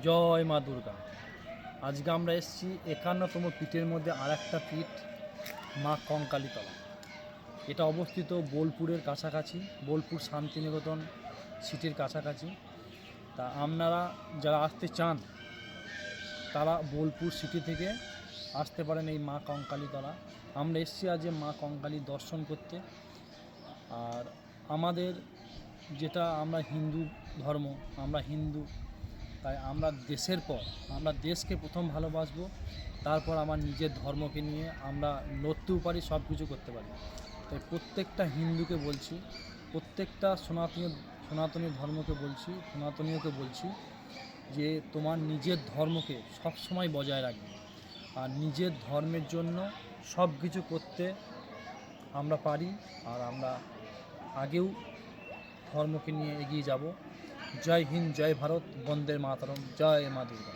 জয় মা দুর্গা। আজকে আমরা এসেছি 51তম পীঠের মধ্যে আর একটা পীঠ, মা কঙ্কালীতলা। এটা অবস্থিত বোলপুরের কাছাকাছি, বোলপুর শান্তিনিকেতন সিটির কাছাকাছি। তা আপনারা যারা আসতে চান তারা বোলপুর সিটি থেকে আসতে পারেন এই মা কঙ্কালীতলা। আমরা এসেছি আজ মা কঙ্কালীর দর্শন করতে। আর আমাদের যেটা আমরা হিন্দু ধর্ম, আমরা হিন্দু, তাই আমরা দেশের পর আমরা দেশকে প্রথম ভালোবাসবো, তারপর আমার নিজের ধর্মকে নিয়ে আমরা লড়তেও পারি, সব কিছু করতে পারি। তাই প্রত্যেকটা হিন্দুকে বলছি, প্রত্যেকটা সনাতনী ধর্মকে বলছি, সনাতনীয়কে বলছি যে তোমার নিজের ধর্মকে সবসময় বজায় রাখবে। আর নিজের ধর্মের জন্য সব কিছু করতে আমরা পারি। আর আমরা আগেও ধর্মকে নিয়ে এগিয়ে যাব। জয় হিন্দ, জয় ভারত, বন্দে মাতরম, জয় মা দুর্গা।